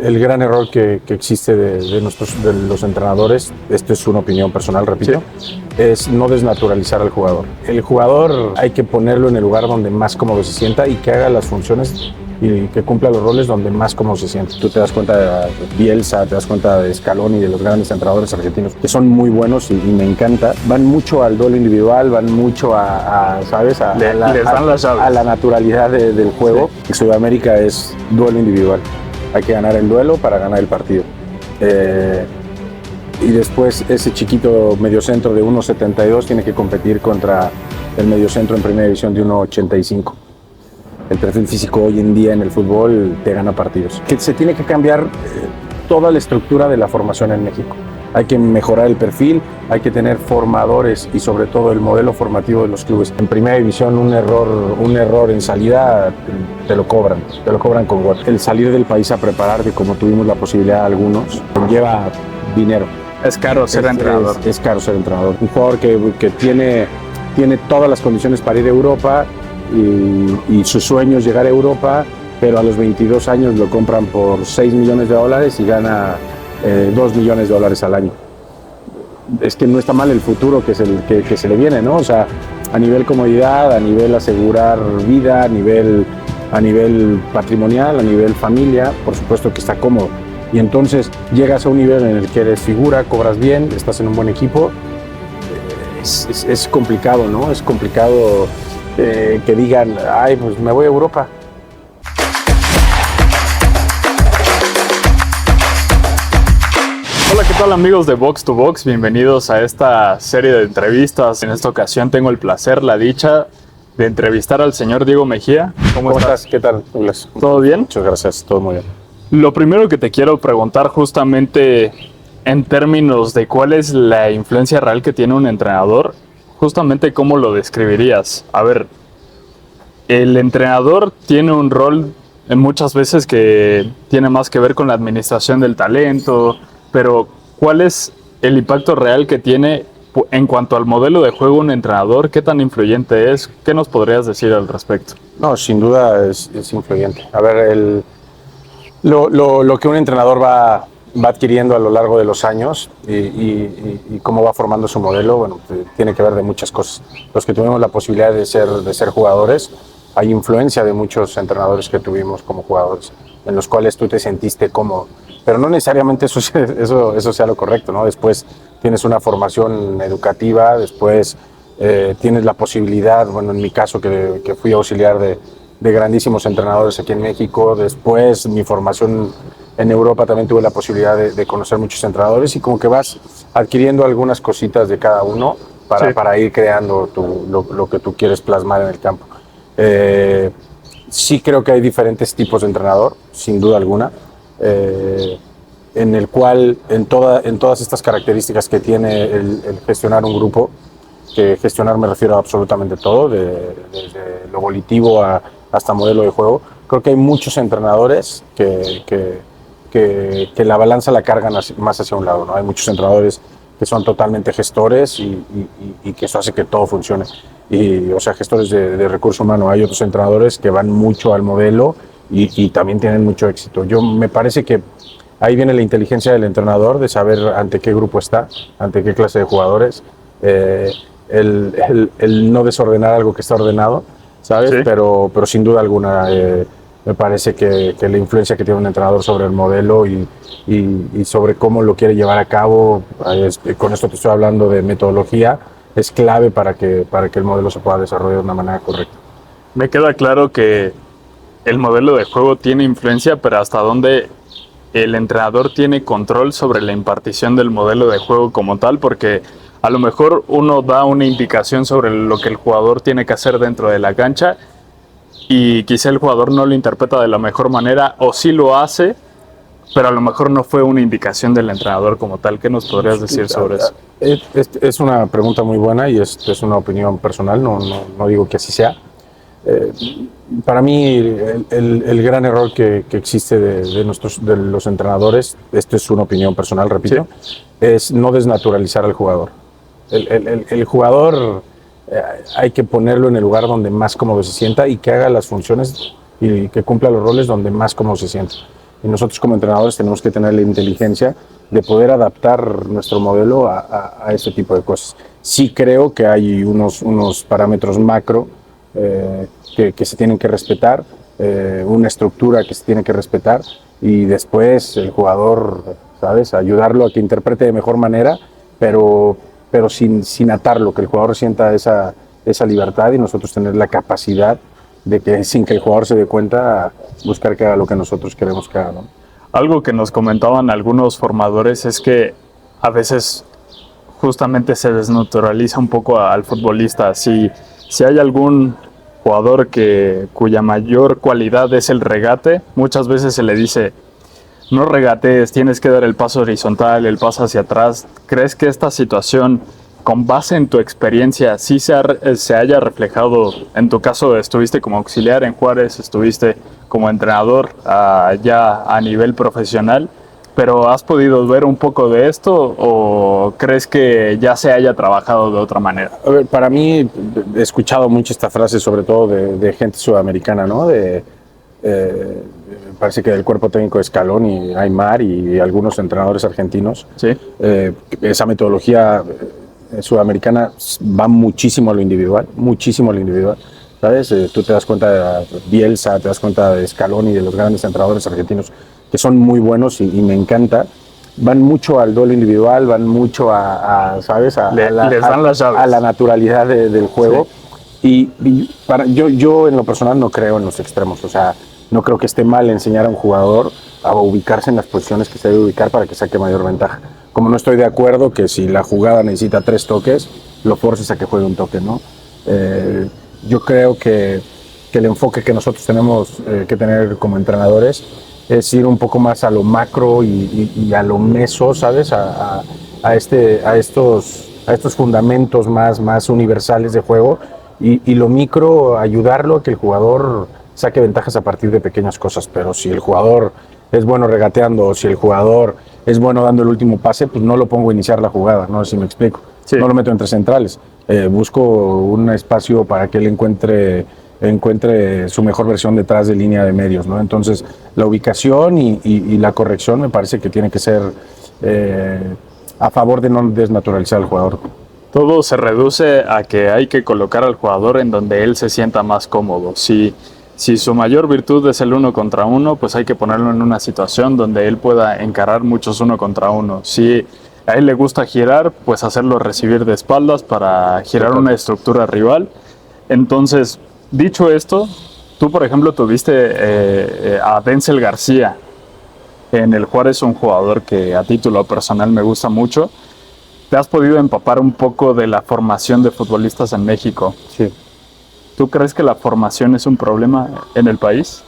El gran error que existe de los entrenadores, esto es una opinión personal, repito, es no desnaturalizar al jugador. El jugador hay que ponerlo en el lugar donde más cómodo se sienta y que haga las funciones y que cumpla los roles donde más cómodo se siente. Tú te das cuenta de Bielsa, te das cuenta de Scaloni, de los grandes entrenadores argentinos, que son muy buenos y me encanta. Van mucho al duelo individual, van mucho ¿sabes? Les dan las llaves. A la naturalidad del juego. Sí. Sudamérica es duelo individual. Hay que ganar el duelo para ganar el partido. Y después ese chiquito mediocentro de 1.72 tiene que competir contra el mediocentro en primera división de 1.85. El perfil físico hoy en día en el fútbol te gana partidos. Que se tiene que cambiar toda la estructura de la formación en México. Hay que mejorar el perfil, hay que tener formadores y sobre todo el modelo formativo de los clubes. En primera división un error en salida te lo cobran con gol. El salir del país a prepararte, como tuvimos la posibilidad algunos, lleva dinero. Es caro ser entrenador. Es caro ser entrenador. Un jugador que tiene todas las condiciones para ir a Europa y su sueño es llegar a Europa, pero a los 22 años lo compran por $6 millones y gana $2 millones al año. Es que no está mal el futuro que se le viene, ¿no? O sea, a nivel comodidad, a nivel asegurar vida, a nivel patrimonial, a nivel familia, por supuesto que está cómodo. Y entonces llegas a un nivel en el que eres figura, cobras bien, estás en un buen equipo. Es complicado, ¿no? Es complicado que digan, ay, pues me voy a Europa. Hola, ¿qué tal amigos de Box to Box? Bienvenidos a esta serie de entrevistas. En esta ocasión tengo el placer, la dicha de entrevistar al señor Diego Mejía. ¿Cómo estás? ¿Qué tal, Douglas? ¿Todo bien? Muchas gracias, todo muy bien. Lo primero que te quiero preguntar justamente en términos de cuál es la influencia real que tiene un entrenador, justamente cómo lo describirías. A ver, el entrenador tiene un rol muchas veces que tiene más que ver con la administración del talento, pero ¿cuál es el impacto real que tiene en cuanto al modelo de juego un entrenador? ¿Qué tan influyente es? ¿Qué nos podrías decir al respecto? No, sin duda es influyente. A ver, lo que un entrenador va adquiriendo a lo largo de los años y cómo va formando su modelo, bueno, tiene que ver de muchas cosas. Los que tuvimos la posibilidad de ser jugadores, hay influencia de muchos entrenadores que tuvimos como jugadores, en los cuales tú te sentiste cómodo. Pero no necesariamente eso sea lo correcto, ¿no? Después tienes una formación educativa, después tienes la posibilidad, bueno, en mi caso que fui auxiliar de grandísimos entrenadores aquí en México, después mi formación en Europa también tuve la posibilidad de conocer muchos entrenadores y como que vas adquiriendo algunas cositas de cada uno para ir creando lo que tú quieres plasmar en el campo. Sí creo que hay diferentes tipos de entrenador, sin duda alguna. En el cual en todas estas características que tiene el gestionar un grupo, que gestionar me refiero a absolutamente todo, desde lo volitivo hasta modelo de juego, creo que hay muchos entrenadores que la balanza la cargan más hacia un lado, ¿no? Hay muchos entrenadores que son totalmente gestores y que eso hace que todo funcione. O sea, gestores de recurso humano. Hay otros entrenadores que van mucho al modelo y también tienen mucho éxito. Me parece que ahí viene la inteligencia del entrenador, de saber ante qué grupo está, ante qué clase de jugadores, el no desordenar algo que está ordenado, ¿sabes? Sí. Pero sin duda alguna me parece que la influencia que tiene un entrenador sobre el modelo y sobre cómo lo quiere llevar a cabo, con esto te estoy hablando de metodología, es clave para que el modelo se pueda desarrollar de una manera correcta. Me queda claro que el modelo de juego tiene influencia, pero hasta dónde el entrenador tiene control sobre la impartición del modelo de juego como tal, porque a lo mejor uno da una indicación sobre lo que el jugador tiene que hacer dentro de la cancha y quizá el jugador no lo interpreta de la mejor manera o sí lo hace, pero a lo mejor no fue una indicación del entrenador como tal. ¿Qué nos podrías decir sobre eso? Es una pregunta muy buena y es una opinión personal, no digo que así sea. Para mí el gran error que existe de los entrenadores, esto es una opinión personal, repito, es no desnaturalizar al jugador. El jugador hay que ponerlo en el lugar donde más cómodo se sienta y que haga las funciones y que cumpla los roles donde más cómodo se sienta. Y nosotros como entrenadores tenemos que tener la inteligencia de poder adaptar nuestro modelo a ese tipo de cosas. Sí creo que hay unos parámetros macro que se tienen que respetar, una estructura que se tiene que respetar, y después el jugador, ¿sabes?, ayudarlo a que interprete de mejor manera, pero sin atarlo, que el jugador sienta esa libertad y nosotros tener la capacidad de que sin que el jugador se dé cuenta, buscar que haga lo que nosotros queremos que haga, ¿no? Algo que nos comentaban algunos formadores es que a veces justamente se desnaturaliza un poco al futbolista. Si hay algún jugador cuya mayor cualidad es el regate, muchas veces se le dice: no regatees, tienes que dar el paso horizontal, el paso hacia atrás. ¿Crees que esta situación, con base en tu experiencia, sí se haya reflejado? En tu caso, estuviste como auxiliar en Juárez, estuviste como entrenador ya a nivel profesional, pero ¿has podido ver un poco de esto o crees que ya se haya trabajado de otra manera? A ver, para mí, he escuchado mucho esta frase, sobre todo de gente sudamericana, ¿no? Parece que del cuerpo técnico de Scaloni, Aimar y algunos entrenadores argentinos. Sí. Esa metodología sudamericana va muchísimo a lo individual, ¿sabes? Tú te das cuenta de Bielsa, te das cuenta de Scaloni, de los grandes entrenadores argentinos, que son muy buenos y me encanta. Van mucho al duelo individual, van mucho ¿sabes? Les dan las llaves. A la naturalidad del juego. Sí. Yo en lo personal no creo en los extremos, o sea, no creo que esté mal enseñar a un jugador a ubicarse en las posiciones que se debe ubicar para que saque mayor ventaja. Como no estoy de acuerdo que si la jugada necesita 3 toques, lo forces a que juegue un toque, ¿no? Yo creo que el enfoque que nosotros tenemos que tener como entrenadores es ir un poco más a lo macro y a lo meso, ¿sabes? A estos fundamentos más universales de juego, y lo micro, ayudarlo a que el jugador saque ventajas a partir de pequeñas cosas. Pero si el jugador es bueno regateando, o si el jugador es bueno dando el último pase, pues no lo pongo a iniciar la jugada, no sé si me explico. Sí. No lo meto entre centrales, busco un espacio para que él encuentre su mejor versión detrás de línea de medios, ¿no? Entonces, la ubicación y la corrección me parece que tiene que ser a favor de no desnaturalizar al jugador. Todo se reduce a que hay que colocar al jugador en donde él se sienta más cómodo. Si su mayor virtud es el 1 contra 1, pues hay que ponerlo en una situación donde él pueda encarar muchos 1 contra 1. Si a él le gusta girar, pues hacerlo recibir de espaldas para girar una estructura rival. Entonces, dicho esto, tú, por ejemplo, tuviste a Denzel García en el Juárez, un jugador que a título personal me gusta mucho. ¿Te has podido empapar un poco de la formación de futbolistas en México? Sí. ¿Tú crees que la formación es un problema en el país?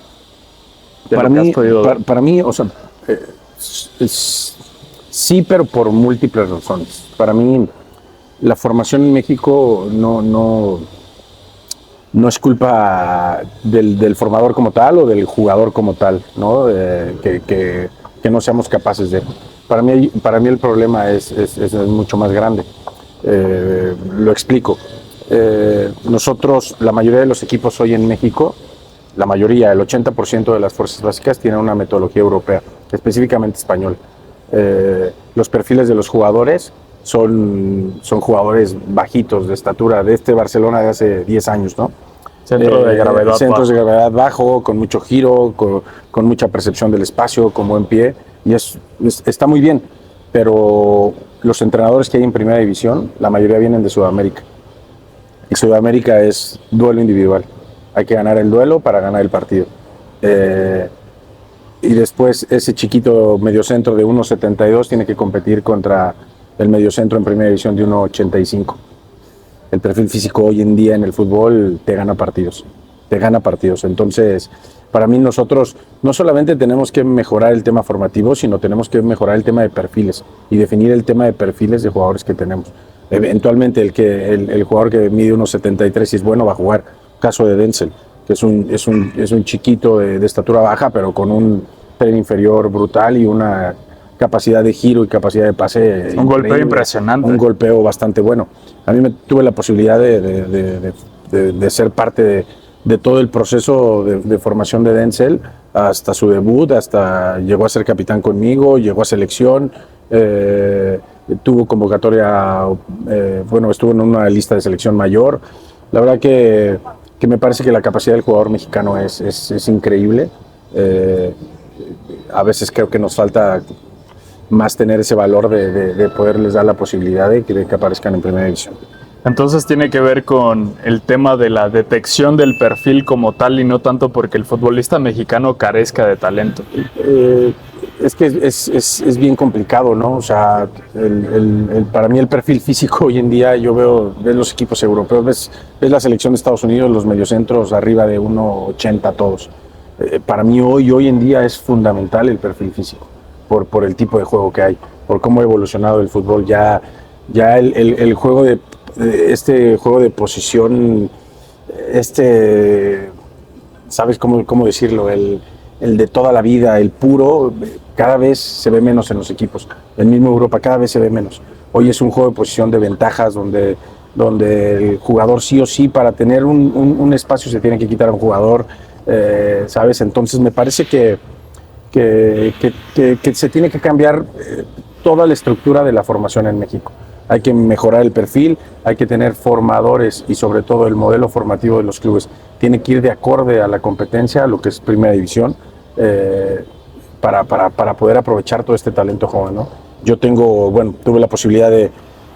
Para mí, o sea, sí, pero por múltiples razones. Para mí, la formación en México no es culpa del formador como tal o del jugador como tal, ¿no? Que no seamos capaces de. Para mí el problema es mucho más grande. Lo explico. Nosotros, la mayoría de los equipos hoy en México, el 80% de las fuerzas básicas tienen una metodología europea, específicamente española. Los perfiles de los jugadores son jugadores bajitos de estatura, de este Barcelona de hace 10 años, ¿no? Centros de gravedad bajo, con mucho giro, con mucha percepción del espacio, con buen pie, y está muy bien, pero los entrenadores que hay en primera división, la mayoría vienen de Sudamérica. Y Sudamérica es duelo individual. Hay que ganar el duelo para ganar el partido. Y después ese chiquito mediocentro de 1.72 tiene que competir contra el mediocentro en primera división de 1.85. El perfil físico hoy en día en el fútbol te gana partidos. Entonces, para mí nosotros no solamente tenemos que mejorar el tema formativo, sino tenemos que mejorar el tema de perfiles y definir el tema de perfiles de jugadores que tenemos. Eventualmente el jugador que mide 1.73 y es bueno va a jugar. Caso de Denzel, que es un chiquito de estatura baja, pero con un tren inferior brutal y una capacidad de giro y capacidad de pase. Un golpeo impresionante. Un golpeo bastante bueno. A mí tuve la posibilidad de ser parte de todo el proceso de formación de Denzel hasta su debut, hasta llegó a ser capitán conmigo, llegó a selección, tuvo convocatoria, estuvo en una lista de selección mayor. La verdad que me parece que la capacidad del jugador mexicano es increíble. A veces creo que nos falta más tener ese valor de poderles dar la posibilidad de que aparezcan en primera división. Entonces tiene que ver con el tema de la detección del perfil como tal y no tanto porque el futbolista mexicano carezca de talento. Es que es bien complicado, ¿no? O sea, para mí el perfil físico hoy en día, ves los equipos europeos, ves la selección de Estados Unidos, los mediocentros arriba de 1.80 todos. Para mí hoy en día es fundamental el perfil físico, por el tipo de juego que hay, por cómo ha evolucionado el fútbol. Ya el juego este juego de posición, ¿sabes cómo decirlo? El de toda la vida, el puro, cada vez se ve menos en los equipos. En mismo Europa cada vez se ve menos. Hoy es un juego de posición de ventajas donde el jugador sí o sí, para tener un espacio se tiene que quitar a un jugador, ¿sabes? Entonces me parece que se tiene que cambiar toda la estructura de la formación en México. Hay que mejorar el perfil, hay que tener formadores y sobre todo el modelo formativo de los clubes tiene que ir de acorde a la competencia, a lo que es primera división, para poder aprovechar todo este talento joven, ¿no? Yo tuve la posibilidad de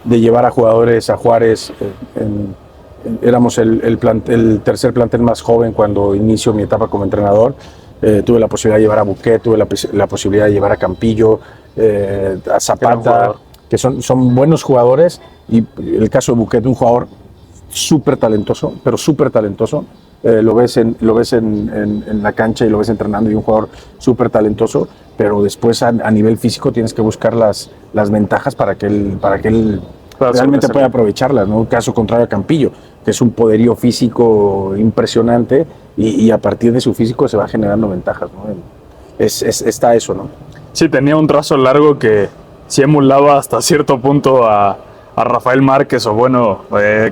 llevar a jugadores a Juárez. Éramos el tercer plantel más joven cuando inicio mi etapa como entrenador. Tuve la posibilidad de llevar a Buquet, tuve la posibilidad de llevar a Campillo, a Zapata, que son buenos jugadores, y el caso de Buquet, un jugador súper talentoso, pero súper talentoso. Lo ves en la cancha y lo ves entrenando, y un jugador súper talentoso, pero después a nivel físico tienes que buscar las ventajas para que él realmente pueda aprovecharlas, ¿no? Un caso contrario a Campillo, que es un poderío físico impresionante, y a partir de su físico se va generando ventajas, ¿no? Está eso, ¿no? Sí, tenía un trazo largo que sí emulaba hasta cierto punto a Rafael Márquez,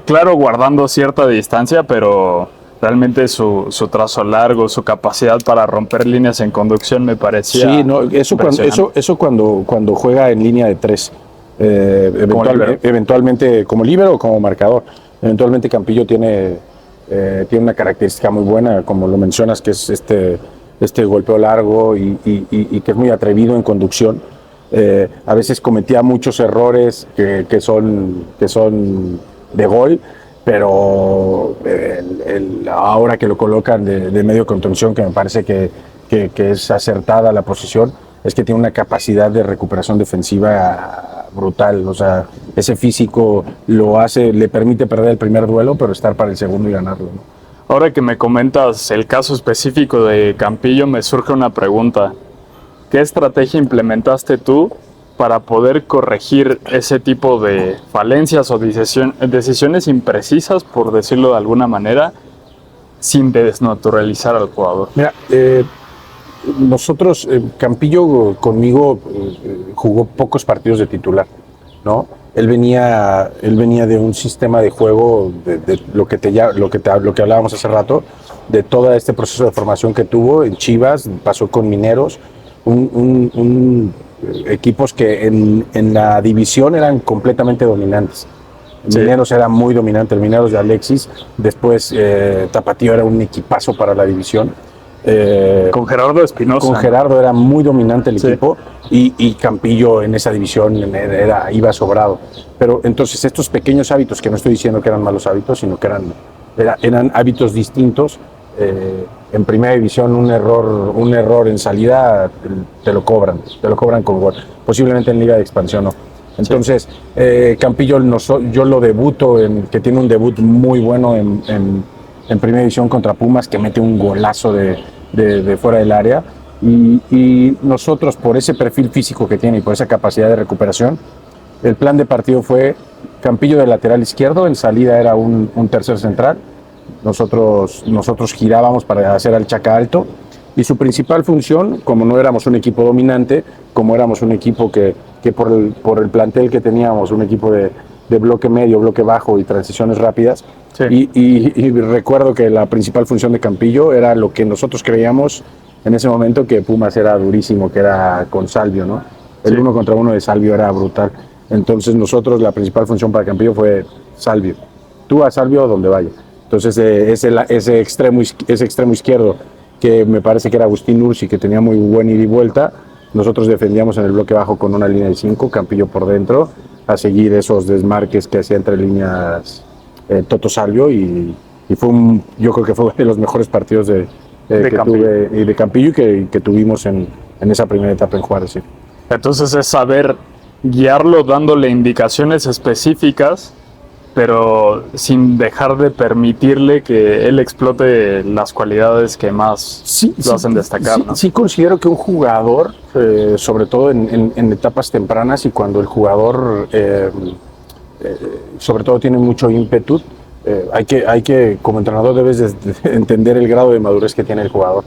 claro, guardando cierta distancia, pero realmente su trazo largo, su capacidad para romper líneas en conducción me parecía. Sí, no, eso cuando juega en línea de tres, eventualmente como líbero o como marcador. Eventualmente Campillo tiene una característica muy buena, como lo mencionas, que es este golpeo largo y que es muy atrevido en conducción. A veces cometía muchos errores que son de gol, pero ahora que lo colocan de medio contención, que me parece que es acertada la posición, es que tiene una capacidad de recuperación defensiva brutal. O sea, ese físico le permite perder el primer duelo, pero estar para el segundo y ganarlo, ¿no? Ahora que me comentas el caso específico de Campillo, me surge una pregunta. ¿Qué estrategia implementaste tú para poder corregir ese tipo de falencias o decisiones imprecisas, por decirlo de alguna manera, sin desnaturalizar al jugador? Mira, nosotros, Campillo conmigo jugó pocos partidos de titular, ¿no? Él venía de un sistema de juego, de lo que hablábamos hace rato, de todo este proceso de formación que tuvo en Chivas, pasó con Mineros, equipos que en la división eran completamente dominantes. Sí. Mineros era muy dominante, el Mineros de Alexis, después Tapatío era un equipazo para la división. Con Gerardo Espinosa. Con Gerardo era muy dominante el equipo, y Campillo en esa división iba sobrado. Pero entonces estos pequeños hábitos, que no estoy diciendo que eran malos hábitos, sino que eran hábitos distintos. En primera división un error en salida te lo cobran con gol. Posiblemente en Liga de Expansión no. Entonces Campillo yo lo debuto, que tiene un debut muy bueno en primera división contra Pumas, que mete un golazo de fuera del área, y nosotros, por ese perfil físico que tiene y por esa capacidad de recuperación, el plan de partido fue Campillo de lateral izquierdo, en salida era un tercer central. Nosotros girábamos para hacer al Chaca alto, y su principal función, como no éramos un equipo dominante, como éramos un equipo que por el plantel que teníamos, un equipo de bloque medio, bloque bajo y transiciones rápidas. Sí. Y recuerdo que la principal función de Campillo era lo que nosotros creíamos en ese momento, que Pumas era durísimo, que era con Salvio, ¿no? El 1 contra 1 de Salvio era brutal. Entonces nosotros, la principal función para Campillo fue Salvio. Tú a Salvio donde vaya. Entonces ese extremo izquierdo, que me parece que era Agustín Ursi, que tenía muy buen ida y vuelta, nosotros defendíamos en el bloque bajo con una línea de 5, Campillo por dentro, a seguir esos desmarques que hacía entre líneas Toto Salvio, y fue yo creo que fue uno de los mejores partidos que tuve de Campillo y que tuvimos en esa primera etapa en Juárez. Sí. Entonces es saber guiarlo dándole indicaciones específicas, pero sin dejar de permitirle que él explote las cualidades que más lo hacen destacar, ¿no? Sí, considero que un jugador, sobre todo en etapas tempranas y cuando el jugador sobre todo tiene mucho ímpetu, hay que, como entrenador, debes de entender el grado de madurez que tiene el jugador,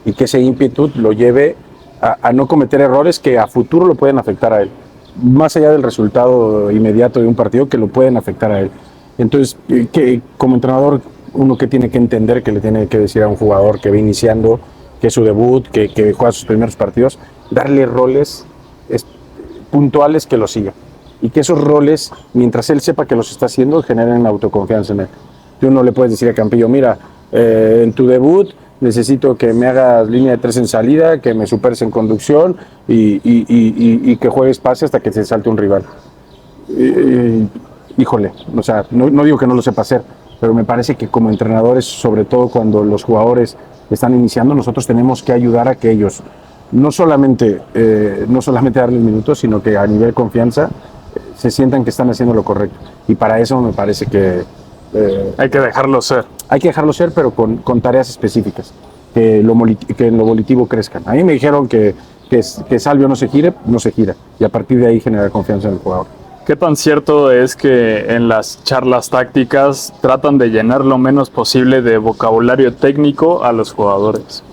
y que ese ímpetu lo lleve a no cometer errores que a futuro lo pueden afectar a él, más allá del resultado inmediato de un partido, que lo pueden afectar a él. Entonces, que como entrenador, uno que tiene que entender, que le tiene que decir a un jugador que va iniciando, que es su debut, que juega sus primeros partidos, darle roles puntuales que lo sigan. Y que esos roles, mientras él sepa que los está haciendo, generen autoconfianza en él. Tú no le puedes decir a Campillo, mira, en tu debut necesito que me hagas línea de 3 en salida, que me superes en conducción y que juegues pase hasta que se salte un rival. Híjole, o sea, no digo que no lo sepa hacer, pero me parece que como entrenadores, sobre todo cuando los jugadores están iniciando, nosotros tenemos que ayudar a que ellos no solamente darles minutos, sino que a nivel confianza se sientan que están haciendo lo correcto. Y para eso me parece que hay que dejarlo ser. Hay que dejarlo ser, pero con tareas específicas, que en lo volitivo crezcan. A mí me dijeron que Salvio no se gira, y a partir de ahí generar confianza en el jugador. ¿Qué tan cierto es que en las charlas tácticas tratan de llenar lo menos posible de vocabulario técnico a los jugadores?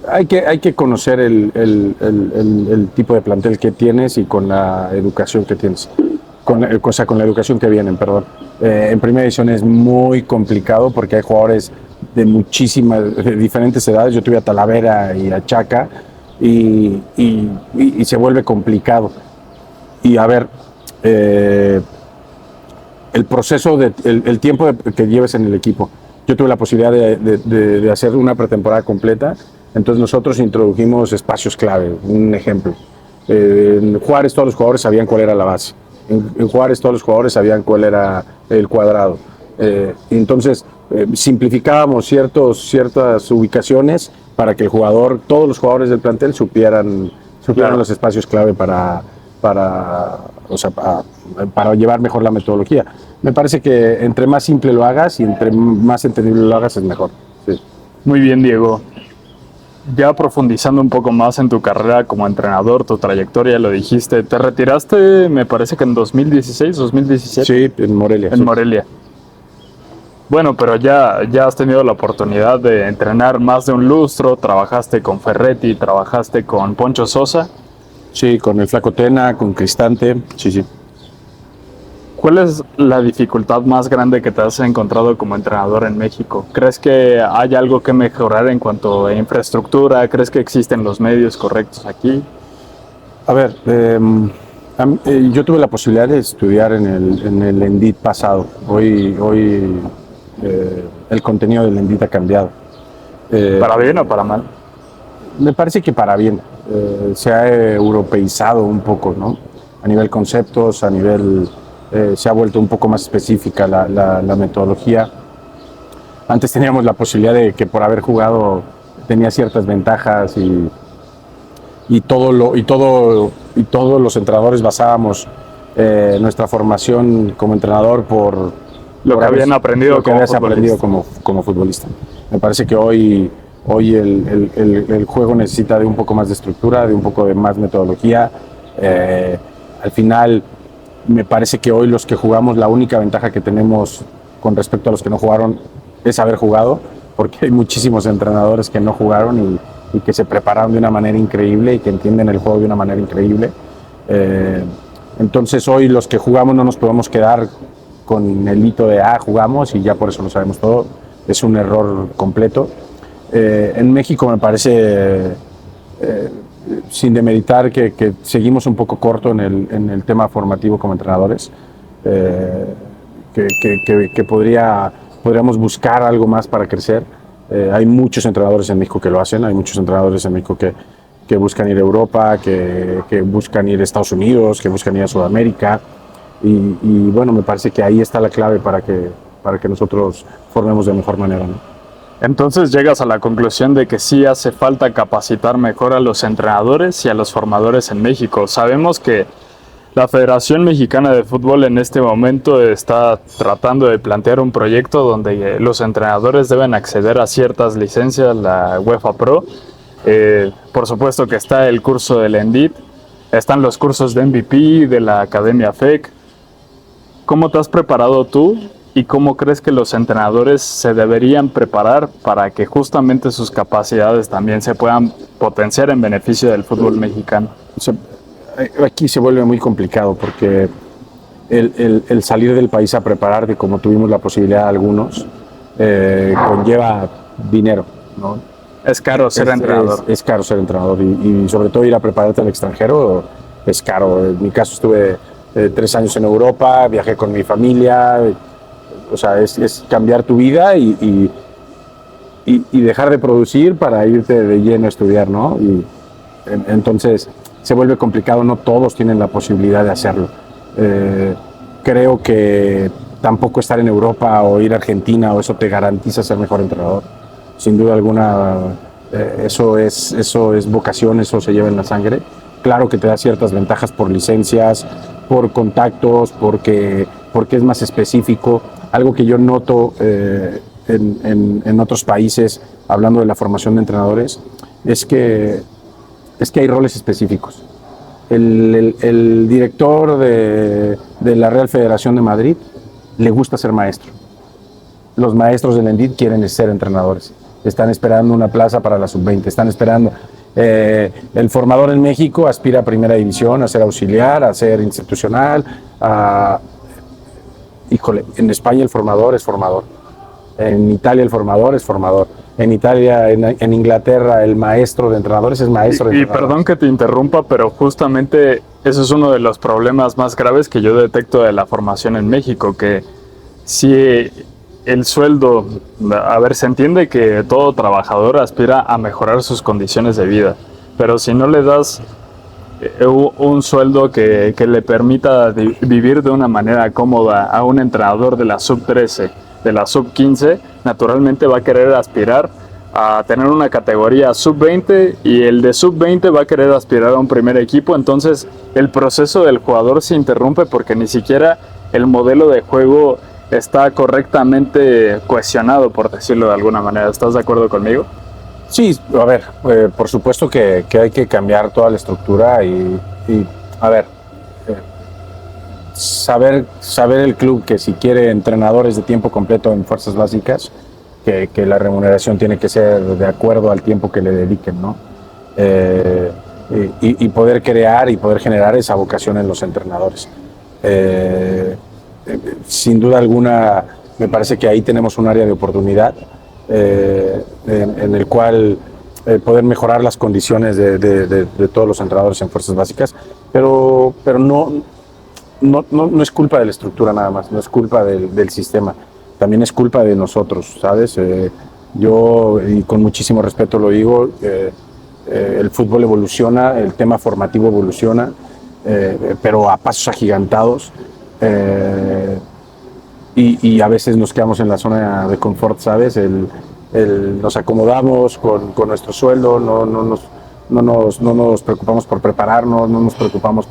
Hay que conocer el tipo de plantel que tienes y con la educación que tienes. Con la educación que vienen, perdón. En primera división es muy complicado porque hay jugadores de diferentes edades. Yo tuve a Talavera y a Chaca y se vuelve complicado. Y a ver, el proceso, el tiempo que lleves en el equipo. Yo tuve la posibilidad de hacer una pretemporada completa, entonces nosotros introdujimos espacios clave. Un ejemplo, en Juárez todos los jugadores sabían cuál era la base. En Juárez todos los jugadores sabían cuál era el cuadrado. Entonces simplificábamos ciertas ubicaciones para que todos los jugadores del plantel supieran claro, los espacios clave para llevar mejor la metodología. Me parece que entre más simple lo hagas y entre más entendible lo hagas es mejor. Sí. Muy bien, Diego. Ya profundizando un poco más en tu carrera como entrenador, tu trayectoria, lo dijiste, te retiraste, me parece que en 2016, 2017. Sí, en Morelia. En Morelia. Bueno, pero ya has tenido la oportunidad de entrenar más de un lustro, trabajaste con Ferretti, trabajaste con Poncho Sosa. Sí, con el Flaco Tena, con Cristante, sí. ¿Cuál es la dificultad más grande que te has encontrado como entrenador en México? ¿Crees que hay algo que mejorar en cuanto a infraestructura? ¿Crees que existen los medios correctos aquí? A ver, yo tuve la posibilidad de estudiar en el ENDIT pasado. Hoy el contenido del ENDIT ha cambiado. ¿Para bien o para mal? Me parece que para bien. Se ha europeizado un poco, ¿no? A nivel conceptos, a nivel... se ha vuelto un poco más específica la metodología. Antes teníamos la posibilidad de que por haber jugado tenía ciertas ventajas y todos los entrenadores basábamos nuestra formación como entrenador por lo que habían aprendido como futbolista. Me parece que hoy el juego necesita de un poco más de estructura, de un poco de más metodología. Al final me parece que hoy los que jugamos, la única ventaja que tenemos con respecto a los que no jugaron es haber jugado, porque hay muchísimos entrenadores que no jugaron y que se prepararon de una manera increíble y que entienden el juego de una manera increíble. Entonces hoy los que jugamos no nos podemos quedar con el hito de jugamos y ya por eso lo sabemos todo. Es un error completo. En México me parece, sin demeritar, que seguimos un poco corto en el tema formativo como entrenadores, que podríamos buscar algo más para crecer. Hay muchos entrenadores en México que lo hacen, hay muchos entrenadores en México que buscan ir a Europa, que buscan ir a Estados Unidos, que buscan ir a Sudamérica. Y bueno, me parece que ahí está la clave para que nosotros formemos de mejor manera, ¿no? Entonces llegas a la conclusión de que sí hace falta capacitar mejor a los entrenadores y a los formadores en México. Sabemos que la Federación Mexicana de Fútbol en este momento está tratando de plantear un proyecto donde los entrenadores deben acceder a ciertas licencias, la UEFA Pro. Por supuesto que está el curso del ENDIT, están los cursos de MVP, de la Academia FEC. ¿Cómo te has preparado tú y cómo crees que los entrenadores se deberían preparar para que justamente sus capacidades también se puedan potenciar en beneficio del fútbol mexicano? Aquí se vuelve muy complicado porque el salir del país a prepararte, como tuvimos la posibilidad algunos, conlleva dinero, ¿no? Es caro ser entrenador. Es caro ser entrenador y sobre todo ir a prepararte al extranjero es caro. En mi caso estuve 3 años en Europa, viajé con mi familia, o sea, es cambiar tu vida y dejar de producir para irte de lleno a estudiar, ¿no? Entonces se vuelve complicado, no todos tienen la posibilidad de hacerlo. Creo que tampoco estar en Europa o ir a Argentina o eso te garantiza ser mejor entrenador. Sin duda alguna, eso es vocación, eso se lleva en la sangre. Claro que te da ciertas ventajas por licencias, por contactos, porque es más específico. Algo que yo noto en otros países, hablando de la formación de entrenadores, es que hay roles específicos. El director de la Real Federación de Madrid le gusta ser maestro. Los maestros del ENDIT quieren ser entrenadores. Están esperando una plaza para la sub-20, están esperando. El formador en México aspira a primera división, a ser auxiliar, a ser institucional. Híjole, en España el formador es formador. En Italia el formador es formador. En Italia, en Inglaterra, el maestro de entrenadores es maestro de entrenadores. Y perdón que te interrumpa, pero justamente eso es uno de los problemas más graves que yo detecto de la formación en México, que si el sueldo, a ver, se entiende que todo trabajador aspira a mejorar sus condiciones de vida, pero si no le das un sueldo que le permita vivir de una manera cómoda a un entrenador de la sub-13, de la sub-15, naturalmente va a querer aspirar a tener una categoría sub-20 y el de sub-20 va a querer aspirar a un primer equipo. Entonces el proceso del jugador se interrumpe porque ni siquiera el modelo de juego está correctamente cohesionado, por decirlo de alguna manera. ¿Estás de acuerdo conmigo? Sí, a ver, por supuesto que hay que cambiar toda la estructura y a ver, saber el club que si quiere entrenadores de tiempo completo en fuerzas básicas, que la remuneración tiene que ser de acuerdo al tiempo que le dediquen, ¿no? Y poder crear y poder generar esa vocación en los entrenadores. Sin duda alguna, me parece que ahí tenemos un área de oportunidad en el cual poder mejorar las condiciones de todos los entrenadores en fuerzas básicas, pero no es culpa de la estructura nada más, no es culpa del sistema, también es culpa de nosotros, ¿sabes? Yo, y con muchísimo respeto lo digo, el fútbol evoluciona, el tema formativo evoluciona, pero a pasos agigantados. Y a veces nos quedamos en la zona de confort, ¿sabes? Nos acomodamos con nuestro sueldo, no nos preocupamos por prepararnos, no nos preocupamos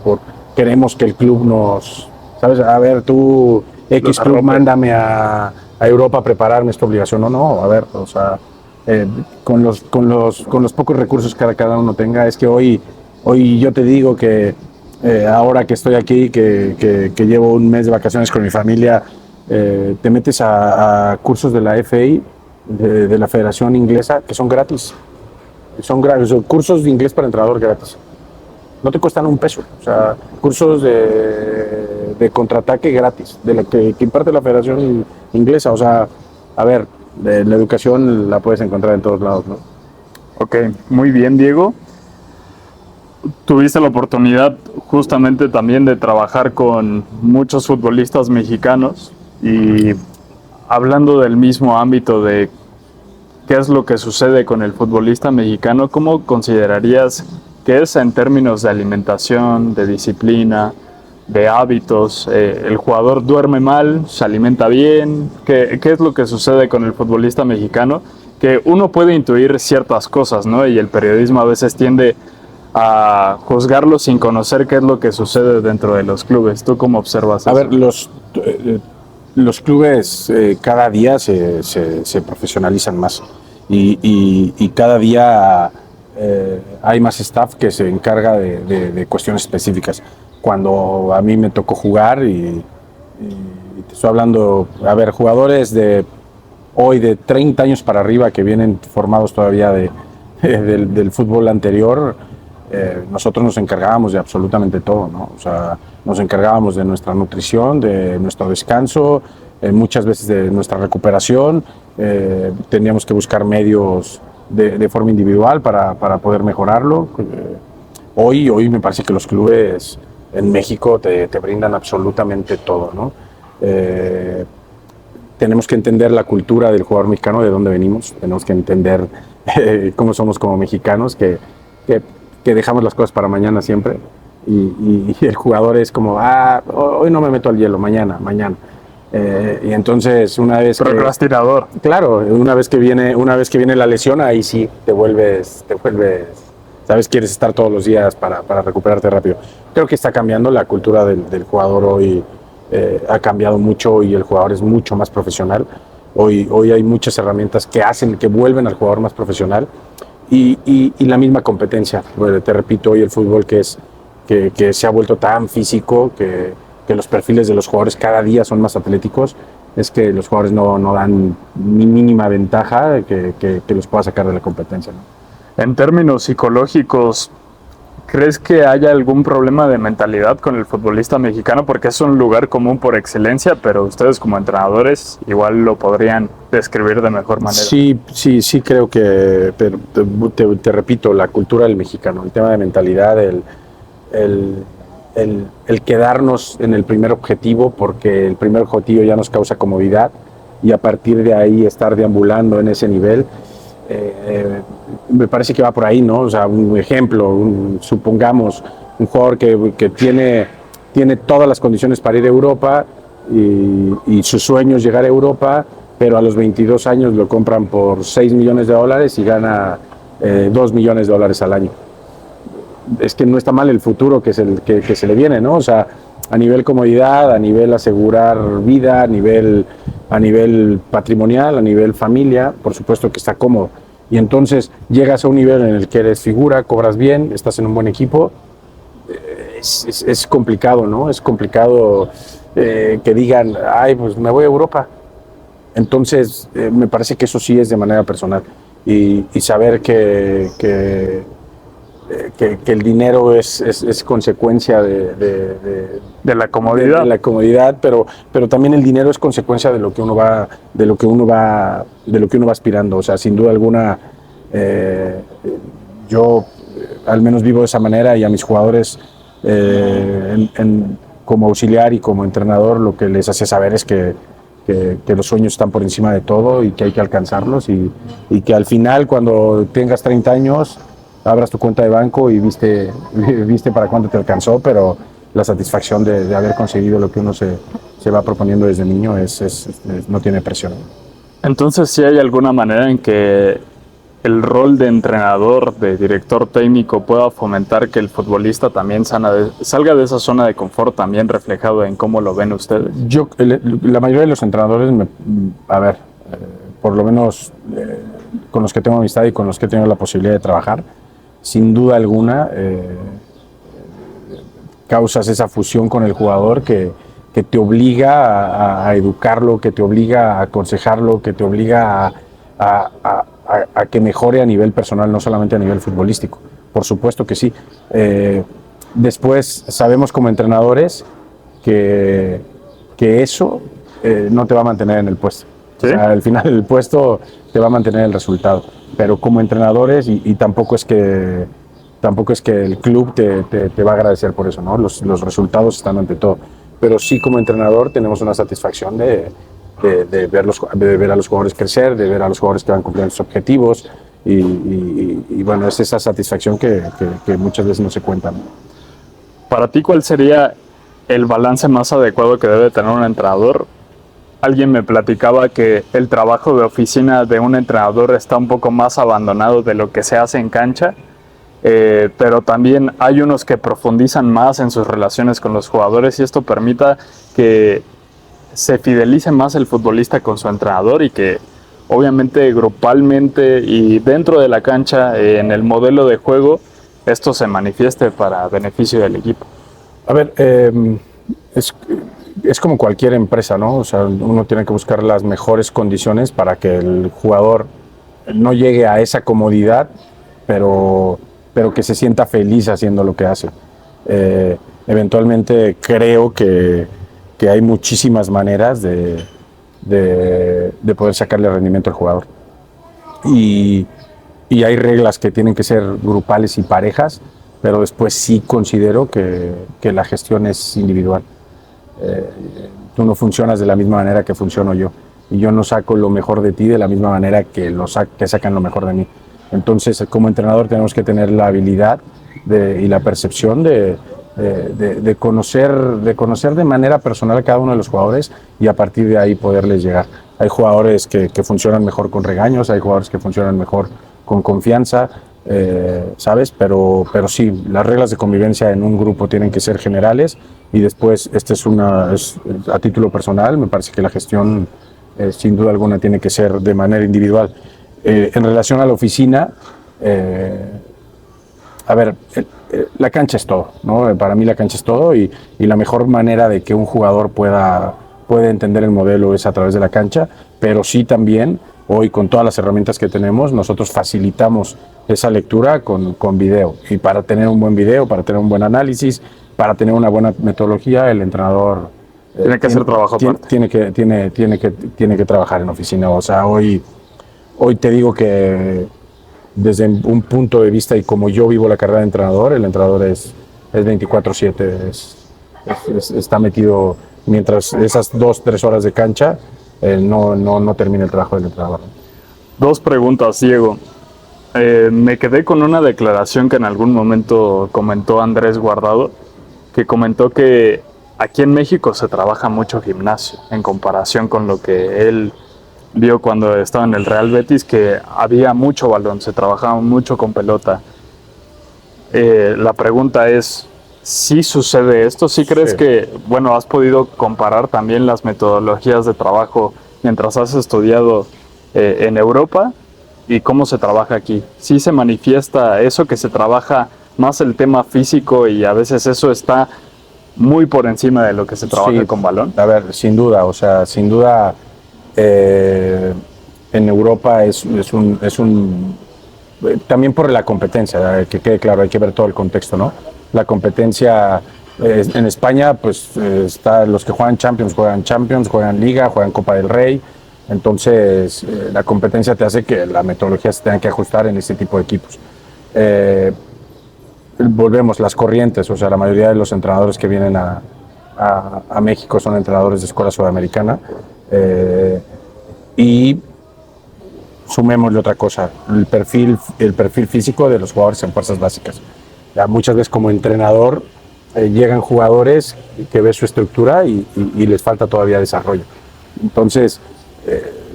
queremos que el club ¿sabes? A ver, tú, X club, mándame a Europa a prepararme, esta obligación. No, a ver, o sea, con los pocos recursos que cada uno tenga, es que hoy yo te digo que ahora que estoy aquí, que llevo un mes de vacaciones con mi familia, te metes a cursos de la FI, de la Federación Inglesa, que son gratis. Son cursos de inglés para entrenador gratis. no te cuestan un peso. O sea, cursos de contraataque gratis, de la que imparte la Federación Inglesa. O sea, a ver, la educación la puedes encontrar en todos lados, ¿no? Ok, muy bien, Diego. Tuviste la oportunidad justamente también de trabajar con muchos futbolistas mexicanos y hablando del mismo ámbito de qué es lo que sucede con el futbolista mexicano, ¿cómo considerarías que es en términos de alimentación, de disciplina, de hábitos? ¿El jugador duerme mal, se alimenta bien? ¿Qué es lo que sucede con el futbolista mexicano? Que uno puede intuir ciertas cosas, ¿no? Y el periodismo a veces tiende a juzgarlo sin conocer qué es lo que sucede dentro de los clubes. ¿Tú cómo observas eso? A ver, los clubes cada día se profesionalizan más y cada día hay más staff que se encarga de cuestiones específicas. Cuando a mí me tocó jugar y te estoy hablando, a ver, jugadores de hoy de 30 años para arriba que vienen formados todavía del fútbol anterior, nosotros nos encargábamos de absolutamente todo, ¿no? O sea, nos encargábamos de nuestra nutrición, de nuestro descanso, muchas veces de nuestra recuperación, teníamos que buscar medios de forma individual para poder mejorarlo. Hoy me parece que los clubes en México te brindan absolutamente todo, ¿no? Tenemos que entender la cultura del jugador mexicano, de dónde venimos, tenemos que entender cómo somos como mexicanos, que dejamos las cosas para mañana siempre y el jugador es como, hoy no me meto al hielo, mañana. Y entonces una vez procrastinador. Claro, una vez que viene la lesión, ahí sí te vuelves, sabes, quieres estar todos los días para recuperarte rápido. Creo que está cambiando la cultura del jugador hoy, ha cambiado mucho y el jugador es mucho más profesional. Hoy hay muchas herramientas que vuelven al jugador más profesional. Y la misma competencia. Bueno, te repito, hoy el fútbol que se ha vuelto tan físico, que los perfiles de los jugadores cada día son más atléticos, es que los jugadores no dan ni mínima ventaja que los pueda sacar de la competencia, ¿no? En términos psicológicos, ¿crees que haya algún problema de mentalidad con el futbolista mexicano? Porque es un lugar común por excelencia, pero ustedes como entrenadores igual lo podrían describir de mejor manera. Sí, creo que, pero te repito, la cultura del mexicano, el tema de mentalidad, el quedarnos en el primer objetivo, porque el primer objetivo ya nos causa comodidad y a partir de ahí estar deambulando en ese nivel. Me parece que va por ahí, ¿no? O sea, un ejemplo, supongamos un jugador que tiene todas las condiciones para ir a Europa y su sueño es llegar a Europa, pero a los 22 años lo compran por $6 millones y gana $2 millones al año. Es que no está mal el futuro que se le viene, ¿no? O sea, a nivel comodidad, a nivel asegurar vida, a nivel patrimonial, a nivel familia, por supuesto que está cómodo. Y entonces llegas a un nivel en el que eres figura, cobras bien, estás en un buen equipo. Es complicado, ¿no? Es complicado que digan, pues me voy a Europa. Entonces, me parece que eso sí es de manera personal. Y saber que el dinero es consecuencia de la comodidad. De la comodidad, pero también el dinero es consecuencia de lo que uno va aspirando. O sea, sin duda alguna, yo al menos vivo de esa manera y a mis jugadores como auxiliar y como entrenador lo que les hace saber es que los sueños están por encima de todo y que hay que alcanzarlos y que al final, cuando tengas 30 años, abras tu cuenta de banco y viste para cuánto te alcanzó, pero la satisfacción de haber conseguido lo que uno se va proponiendo desde niño no tiene presión. Entonces, ¿sí hay alguna manera en que el rol de entrenador, de director técnico, pueda fomentar que el futbolista también salga de esa zona de confort, también reflejado en cómo lo ven ustedes? La mayoría de los entrenadores, por lo menos con los que tengo amistad y con los que he tenido la posibilidad de trabajar, sin duda alguna causas esa fusión con el jugador que te obliga a educarlo, que te obliga a aconsejarlo, que te obliga a que mejore a nivel personal, no solamente a nivel futbolístico. Por supuesto que sí. Después sabemos como entrenadores que eso no te va a mantener en el puesto. ¿Sí? O sea, al final el puesto te va a mantener el resultado. Pero como entrenadores, y tampoco es que el club te va a agradecer por eso, ¿no? Los resultados están ante todo. Pero sí como entrenador tenemos una satisfacción de ver a los jugadores crecer, de ver a los jugadores que van cumpliendo sus objetivos. Y bueno, es esa satisfacción que muchas veces no se cuenta, ¿no? Para ti, ¿cuál sería el balance más adecuado que debe tener un entrenador? Alguien me platicaba que el trabajo de oficina de un entrenador está un poco más abandonado de lo que se hace en cancha, pero también hay unos que profundizan más en sus relaciones con los jugadores y esto permita que se fidelice más el futbolista con su entrenador y que obviamente grupalmente y dentro de la cancha, en el modelo de juego, esto se manifieste para beneficio del equipo. A ver, es como cualquier empresa, ¿no? O sea, uno tiene que buscar las mejores condiciones para que el jugador no llegue a esa comodidad, pero que se sienta feliz haciendo lo que hace. Eventualmente creo que hay muchísimas maneras de poder sacarle rendimiento al jugador. Y hay reglas que tienen que ser grupales y parejas, pero después sí considero que la gestión es individual. Tú no funcionas de la misma manera que funciono yo, y yo no saco lo mejor de ti de la misma manera que sacan lo mejor de mí. Entonces, como entrenador tenemos que tener la habilidad y la percepción de conocer de manera personal a cada uno de los jugadores y a partir de ahí poderles llegar. Hay jugadores que funcionan mejor con regaños, hay jugadores que funcionan mejor con confianza, ¿sabes? Pero sí, las reglas de convivencia en un grupo tienen que ser generales y después, a título personal, me parece que la gestión sin duda alguna tiene que ser de manera individual. En relación a la oficina, a ver, la cancha es todo, ¿no? Para mí la cancha es todo y la mejor manera de que un jugador puede entender el modelo es a través de la cancha, pero sí también, hoy con todas las herramientas que tenemos, nosotros facilitamos esa lectura con video. Y para tener un buen video, para tener un buen análisis, para tener una buena metodología, el entrenador tiene que hacer trabajo aparte. Tiene que trabajar en oficina. O sea, hoy te digo que desde un punto de vista y como yo vivo la carrera de entrenador, el entrenador es 24/7, está metido mientras esas 2-3 horas de cancha no termina el trabajo del entrenador. Dos preguntas, Diego. Me quedé con una declaración que en algún momento comentó Andrés Guardado, que comentó que aquí en México se trabaja mucho gimnasio en comparación con lo que él vio cuando estaba en el Real Betis, que había mucho balón, se trabajaba mucho con pelota. La pregunta es, ¿sí sucede esto? ¿Sí crees que, bueno, has podido comparar también las metodologías de trabajo mientras has estudiado en Europa y cómo se trabaja aquí? ¿Sí se manifiesta eso, que se trabaja más el tema físico y a veces eso está muy por encima de lo que se trabaja con balón? A ver, sin duda, o sea, sin duda en Europa es un también por la competencia, que quede claro, hay que ver todo el contexto, ¿no? La competencia en España, pues está los que juegan Champions, juegan Liga, juegan Copa del Rey. Entonces, la competencia te hace que la metodología se tenga que ajustar en este tipo de equipos. Volvemos, las corrientes, o sea, la mayoría de los entrenadores que vienen a México son entrenadores de escuela sudamericana. Y sumémosle otra cosa, el perfil físico de los jugadores en fuerzas básicas. Ya muchas veces como entrenador llegan jugadores que ves su estructura y les falta todavía desarrollo. Entonces,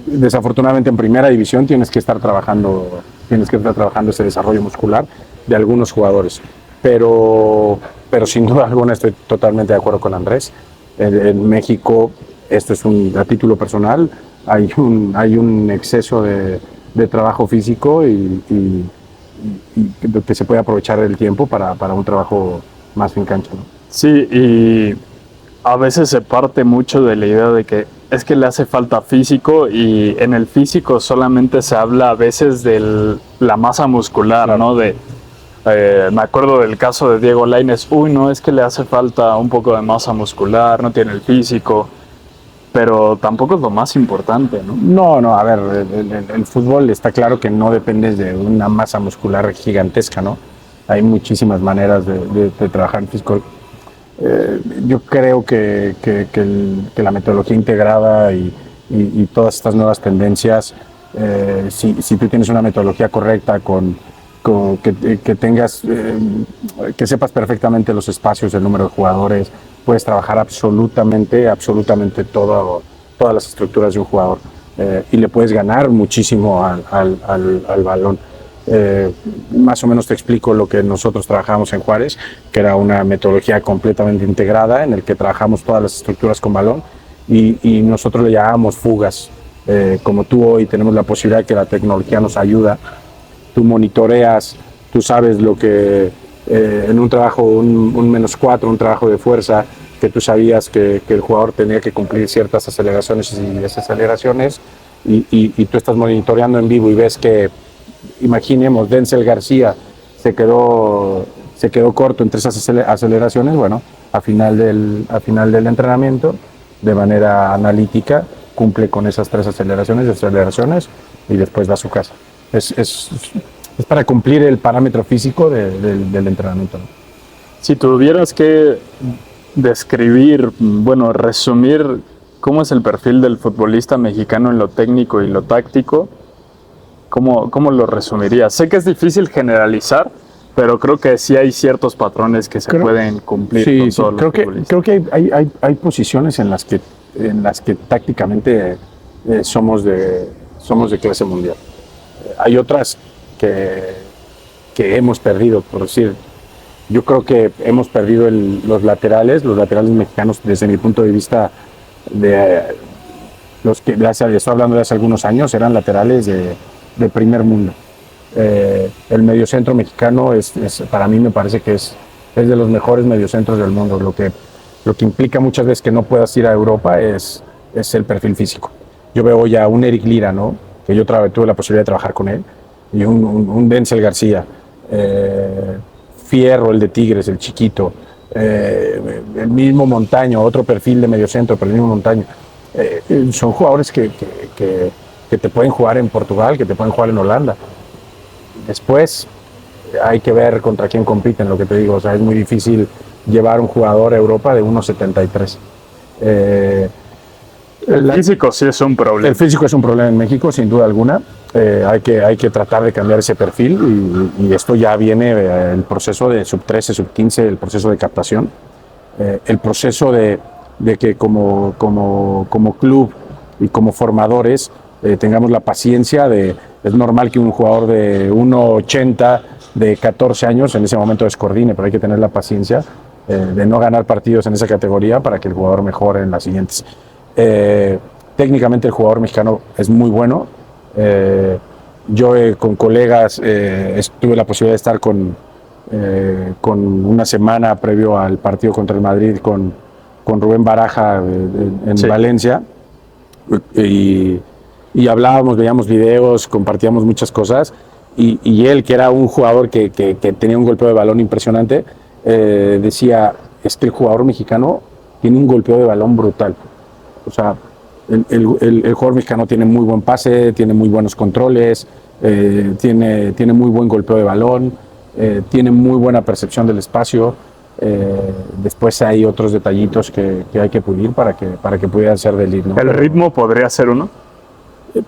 desafortunadamente en primera división tienes que estar trabajando ese desarrollo muscular de algunos jugadores. Pero sin duda alguna estoy totalmente de acuerdo con Andrés. En México, esto es a título personal, hay un exceso de trabajo físico y que se puede aprovechar el tiempo para un trabajo más en cancha, ¿no? Sí, y a veces se parte mucho de la idea de que es que le hace falta físico y en el físico solamente se habla a veces de la masa muscular, claro, ¿no? Me acuerdo del caso de Diego Lainez. Uy, no, es que le hace falta un poco de masa muscular, no tiene el físico, pero tampoco es lo más importante, ¿no? No, a ver, el fútbol está claro que no depende de una masa muscular gigantesca, ¿no? Hay muchísimas maneras de trabajar el físico. Yo creo que la metodología integrada y todas estas nuevas tendencias, si tú tienes una metodología correcta que tengas, que sepas perfectamente los espacios, el número de jugadores, puedes trabajar absolutamente todas las estructuras de un jugador, y le puedes ganar muchísimo al balón. Más o menos te explico lo que nosotros trabajamos en Juárez, que era una metodología completamente integrada en el que trabajamos todas las estructuras con balón y nosotros le llamábamos fugas. Como tú hoy tenemos la posibilidad que la tecnología nos ayuda, tú monitoreas, tú sabes lo que en un trabajo, un -4, un trabajo de fuerza, que tú sabías que el jugador tenía que cumplir ciertas aceleraciones y desaceleraciones, y tú estás monitoreando en vivo y ves que, imaginemos, Denzel García se quedó corto entre esas aceleraciones. Bueno, a final del entrenamiento, de manera analítica, cumple con esas 3 aceleraciones y después va a su casa. Es para cumplir el parámetro físico del entrenamiento, ¿no? Si tuvieras que describir, bueno, resumir cómo es el perfil del futbolista mexicano en lo técnico y lo táctico, ¿cómo lo resumirías? Sé que es difícil generalizar, pero creo que sí hay ciertos patrones que se pueden cumplir con todos los futbolistas. Creo que hay posiciones en las que tácticamente somos de clase mundial. Hay otras que hemos perdido, por decir. Yo creo que hemos perdido los laterales mexicanos, desde mi punto de vista, estoy hablando de hace algunos años, eran laterales de primer mundo. El mediocentro mexicano para mí me parece que es de los mejores mediocentros del mundo. Lo que implica muchas veces que no puedas ir a Europa es el perfil físico. Yo veo ya un Eric Lira, ¿no? Que yo tuve la posibilidad de trabajar con él, y un Denzel García, Fierro, el de Tigres, el chiquito, el mismo Montaño, otro perfil de mediocentro, pero el mismo Montaño. Son jugadores que te pueden jugar en Portugal, que te pueden jugar en Holanda. Después hay que ver contra quién compiten, lo que te digo. O sea, es muy difícil llevar un jugador a Europa de 1,73. El físico sí es un problema. El físico es un problema en México, sin duda alguna. Hay que tratar de cambiar ese perfil, y esto ya viene el proceso de sub-13, sub-15, el proceso de captación, el proceso de que como club y como formadores tengamos la paciencia es normal que un jugador de 1,80 de 14 años en ese momento descoordine, pero hay que tener la paciencia de no ganar partidos en esa categoría para que el jugador mejore en las siguientes. Técnicamente el jugador mexicano es muy bueno. Yo con colegas tuve la posibilidad de estar con una semana previo al partido contra el Madrid con Rubén Baraja en Valencia, y hablábamos, veíamos videos, compartíamos muchas cosas, y él, que era un jugador que tenía un golpeo de balón impresionante, decía, es que el jugador mexicano tiene un golpeo de balón brutal. O sea, el jugador mexicano tiene muy buen pase, tiene muy buenos controles, tiene muy buen golpeo de balón, tiene muy buena percepción del espacio. Después hay otros detallitos que hay que pulir para que pudieran ser del himno. ¿El ritmo podría ser uno?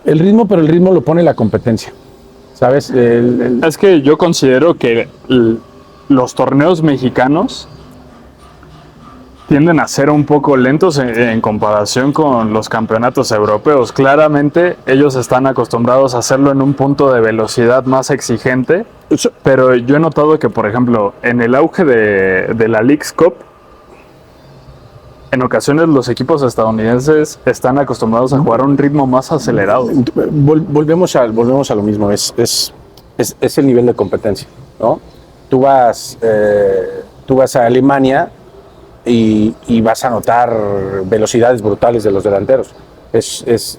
El ritmo, pero el ritmo lo pone la competencia, ¿sabes? Es que yo considero que los torneos mexicanos tienden a ser un poco lentos en comparación con los campeonatos europeos. Claramente ellos están acostumbrados a hacerlo en un punto de velocidad más exigente, pero yo he notado que, por ejemplo, en el auge de la Leagues Cup, en ocasiones los equipos estadounidenses están acostumbrados a jugar a un ritmo más acelerado. Volvemos a lo mismo, es el nivel de competencia, ¿no? Tú vas a Alemania y vas a notar velocidades brutales de los delanteros.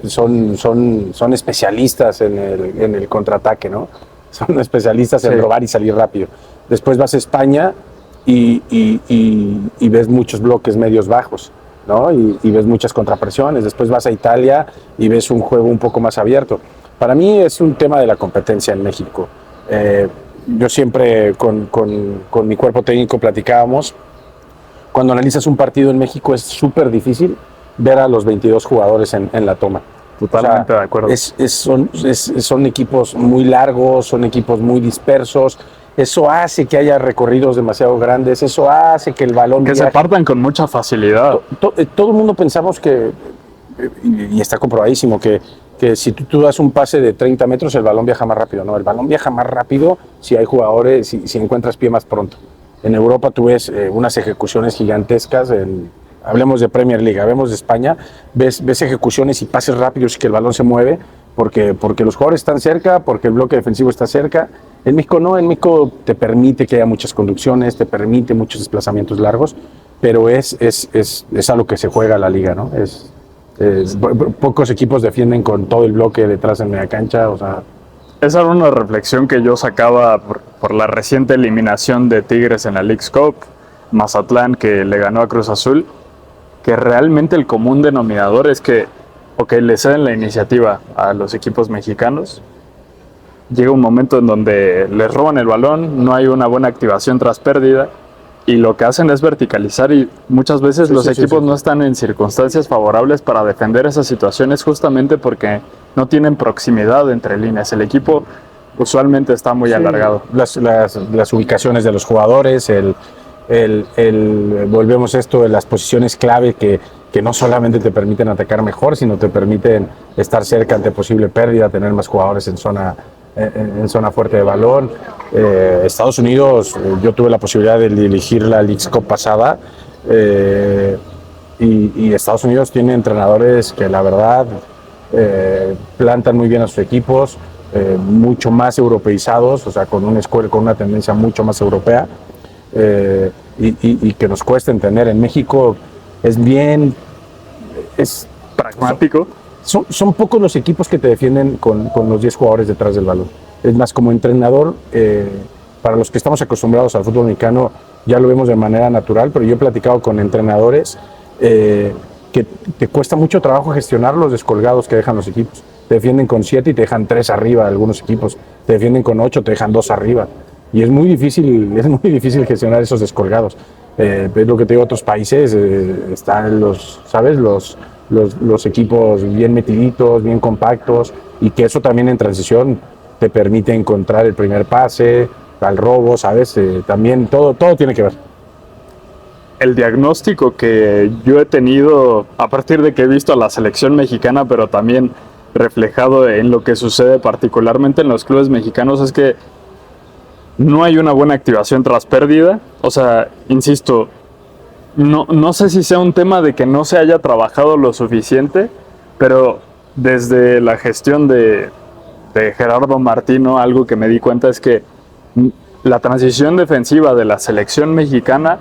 Son especialistas en el contraataque, ¿no? son especialistas en Sí. robar y salir rápido. Después vas a España y ves muchos bloques medios bajos, ¿no? Y ves muchas contrapresiones. Después vas a Italia y ves un juego un poco más abierto. Para mí es un tema de la competencia en México. Yo siempre con mi cuerpo técnico platicábamos, cuando analizas un partido en México es súper difícil ver a los 22 jugadores en la toma. Totalmente de acuerdo. Son equipos muy largos, son equipos muy dispersos. Eso hace que haya recorridos demasiado grandes, eso hace que el balón Que se viaje. partan con mucha facilidad. Todo el mundo pensamos que, y está comprobadísimo, que si tú das un pase de 30 metros, el balón viaja más rápido. No, el balón viaja más rápido si hay jugadores, si encuentras pie más pronto. En Europa tú ves unas ejecuciones gigantescas, hablemos de Premier League, hablemos de España, ves ejecuciones y pases rápidos y que el balón se mueve porque los jugadores están cerca, porque el bloque defensivo está cerca. En México no, en México te permite que haya muchas conducciones, te permite muchos desplazamientos largos, pero es a lo que se juega la liga, ¿no? Pocos equipos defienden con todo el bloque detrás en media cancha, o sea... Esa era una reflexión que yo sacaba por la reciente eliminación de Tigres en la Leagues Cup, Mazatlán que le ganó a Cruz Azul, que realmente el común denominador es que, le ceden la iniciativa a los equipos mexicanos, llega un momento en donde les roban el balón, no hay una buena activación tras pérdida, y lo que hacen es verticalizar y muchas veces los equipos no están en circunstancias favorables para defender esas situaciones justamente porque no tienen proximidad entre líneas. El equipo usualmente está muy alargado. Las ubicaciones de los jugadores, volvemos a esto de las posiciones clave que no solamente te permiten atacar mejor, sino te permiten estar cerca ante posible pérdida, tener más jugadores en zona fuerte de balón. Estados Unidos, yo tuve la posibilidad de dirigir la Leagues Cup pasada y Estados Unidos tiene entrenadores que la verdad plantan muy bien a sus equipos, mucho más europeizados, o sea, con una escuela, con una tendencia mucho más europea y que nos cuesta entender. En México es Pragmático. Son pocos los equipos que te defienden con los 10 jugadores detrás del balón. Es más, como entrenador, para los que estamos acostumbrados al fútbol mexicano, ya lo vemos de manera natural, pero yo he platicado con entrenadores que te cuesta mucho trabajo gestionar los descolgados que dejan los equipos. Te defienden con 7 y te dejan 3 arriba algunos equipos. Te defienden con 8, te dejan 2 arriba. Y es muy difícil gestionar esos descolgados. Es lo que te digo, otros países están los equipos bien metiditos, bien compactos, y que eso también en transición te permite encontrar el primer pase, al robo, ¿sabes? También todo tiene que ver. El diagnóstico que yo he tenido a partir de que he visto a la selección mexicana, pero también reflejado en lo que sucede particularmente en los clubes mexicanos, es que no hay una buena activación tras pérdida. O sea, insisto, no sé si sea un tema de que no se haya trabajado lo suficiente, pero desde la gestión de Gerardo Martino, algo que me di cuenta es que la transición defensiva de la selección mexicana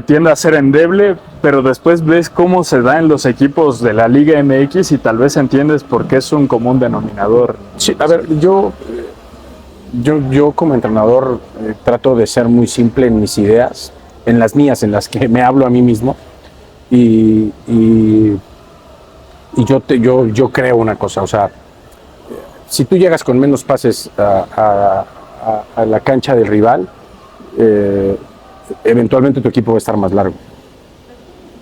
tiende a ser endeble, pero después ves cómo se da en los equipos de la Liga MX y tal vez entiendes por qué es un común denominador. Sí, a ver, yo como entrenador trato de ser muy simple en mis ideas, en las mías, en las que me hablo a mí mismo, y yo creo una cosa, o sea, si tú llegas con menos pases a la cancha del rival, eventualmente tu equipo va a estar más largo.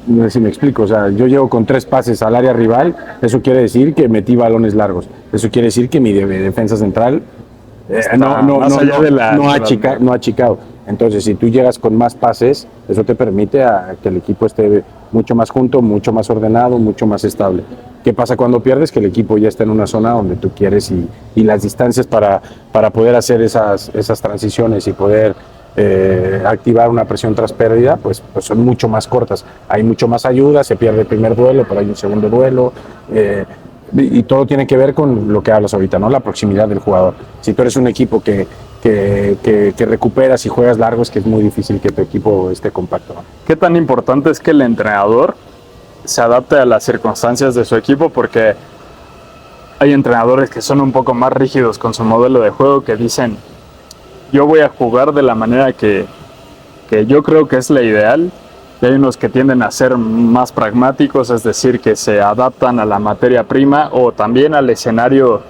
No sé si me explico, o sea, yo llego con 3 pases al área rival, eso quiere decir que metí balones largos, eso quiere decir que mi defensa central no ha achicado. Entonces, si tú llegas con más pases, eso te permite a que el equipo esté mucho más junto, mucho más ordenado, mucho más estable. ¿Qué pasa cuando pierdes? Que el equipo ya está en una zona donde tú quieres y las distancias para poder hacer esas transiciones y poder activar una presión tras pérdida, pues son mucho más cortas. Hay mucho más ayuda, se pierde el primer duelo, pero hay un segundo duelo. Y todo tiene que ver con lo que hablas ahorita, ¿no? La proximidad del jugador. Si tú eres un equipo que recuperas y juegas largo, es que es muy difícil que tu equipo esté compacto, ¿no? ¿Qué tan importante es que el entrenador se adapte a las circunstancias de su equipo? Porque hay entrenadores que son un poco más rígidos con su modelo de juego, que dicen, yo voy a jugar de la manera que yo creo que es la ideal. Y hay unos que tienden a ser más pragmáticos, es decir, que se adaptan a la materia prima o también al escenario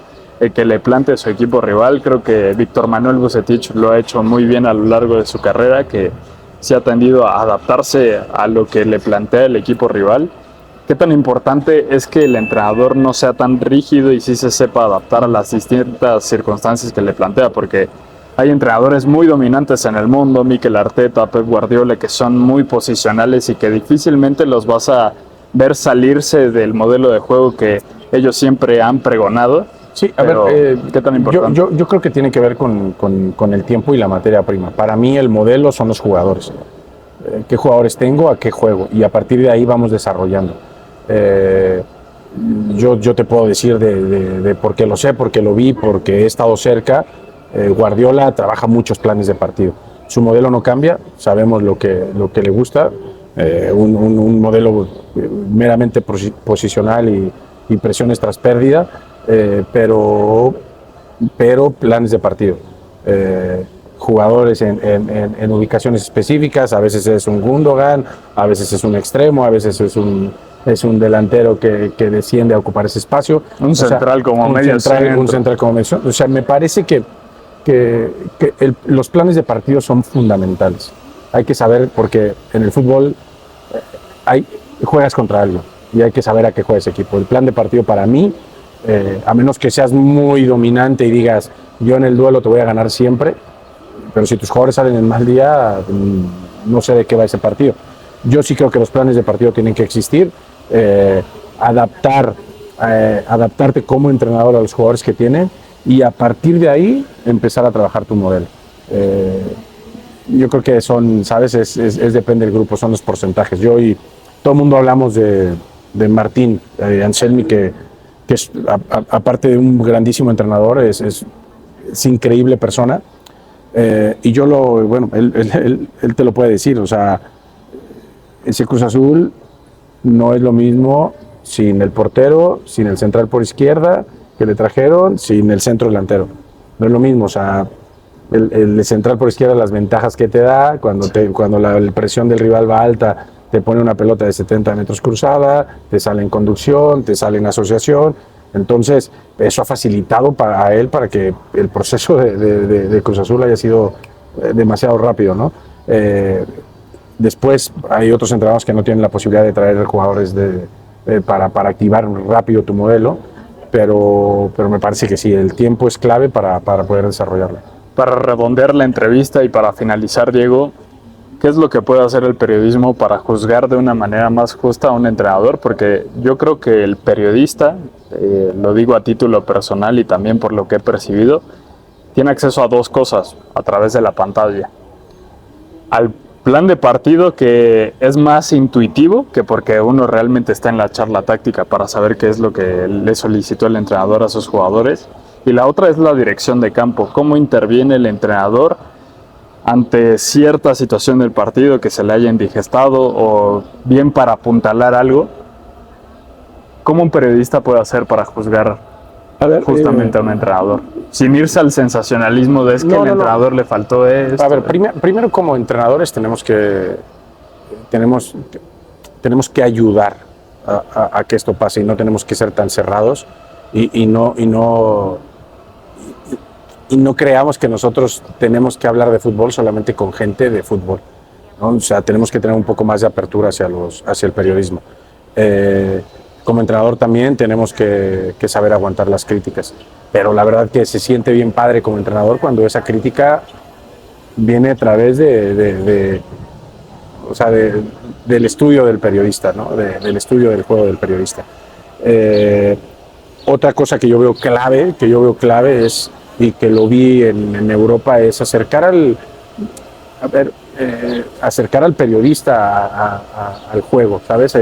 que le plante su equipo rival. Creo que Víctor Manuel Vucetich lo ha hecho muy bien a lo largo de su carrera, que se ha tendido a adaptarse a lo que le plantea el equipo rival. ¿Qué tan importante es que el entrenador no sea tan rígido y sí se sepa adaptar a las distintas circunstancias que le plantea? Porque hay entrenadores muy dominantes en el mundo, Mikel Arteta, Pep Guardiola, que son muy posicionales y que difícilmente los vas a ver salirse del modelo de juego que ellos siempre han pregonado. Sí, Pero, ¿qué tan importante? Yo creo que tiene que ver con el tiempo y la materia prima. Para mí el modelo son los jugadores. ¿Qué jugadores tengo? ¿A qué juego? Y a partir de ahí vamos desarrollando. Yo te puedo decir de porque lo sé, porque lo vi, porque he estado cerca. Guardiola trabaja muchos planes de partido. Su modelo no cambia, sabemos lo que le gusta. Un modelo meramente posicional y presiones tras pérdida. Pero planes de partido, jugadores en ubicaciones específicas. A veces es un Gundogan, a veces es un extremo, a veces es un delantero que desciende a ocupar ese espacio, un central como medio centro. Un central como medio centro. O sea, me parece que los planes de partido son fundamentales. Hay que saber, porque en el fútbol juegas contra algo y hay que saber a qué juega ese equipo. El plan de partido para mí, a menos que seas muy dominante y digas, yo en el duelo te voy a ganar siempre, pero si tus jugadores salen en mal día, no sé de qué va ese partido. Yo sí creo que los planes de partido tienen que existir, adaptarte como entrenador a los jugadores que tienen y a partir de ahí empezar a trabajar tu modelo. Yo creo que son, ¿sabes? Es depende del grupo, son los porcentajes. Yo y todo el mundo hablamos de Martín Anselmi, que es, aparte de un grandísimo entrenador, es increíble persona. Y yo él te lo puede decir, o sea, ese Cruz Azul no es lo mismo sin el portero, sin el central por izquierda que le trajeron, sin el centro delantero. No es lo mismo, o sea, el central por izquierda, las ventajas que te da, cuando la presión del rival va alta, te pone una pelota de 70 metros cruzada, te sale en conducción, te sale en asociación. Entonces, eso ha facilitado a él para que el proceso de Cruz Azul haya sido demasiado rápido, ¿no? Después hay otros entrenadores que no tienen la posibilidad de traer jugadores para activar rápido tu modelo, pero me parece que sí, el tiempo es clave para poder desarrollarlo. Para redondear la entrevista y para finalizar, Diego, ¿qué es lo que puede hacer el periodismo para juzgar de una manera más justa a un entrenador? Porque yo creo que el periodista, lo digo a título personal y también por lo que he percibido, tiene acceso a dos cosas a través de la pantalla. Al plan de partido, que es más intuitivo que porque uno realmente está en la charla táctica para saber qué es lo que le solicitó el entrenador a sus jugadores. Y la otra es la dirección de campo, cómo interviene el entrenador ante cierta situación del partido que se le haya indigestado o bien para apuntalar algo. ¿Cómo un periodista puede hacer para juzgar justamente a un entrenador? Sin irse al sensacionalismo de el entrenador le faltó esto. A ver, primero como entrenadores tenemos que ayudar a que esto pase y no tenemos que ser tan cerrados y no creamos que nosotros tenemos que hablar de fútbol solamente con gente de fútbol, ¿no? O sea, tenemos que tener un poco más de apertura hacia el periodismo. Como entrenador también tenemos que saber aguantar las críticas, pero la verdad que se siente bien padre como entrenador cuando esa crítica viene a través del estudio del periodista, ¿no? Del estudio del juego del periodista. Otra cosa que yo veo clave es, y que lo vi en Europa, es acercar al periodista al juego, ¿sabes?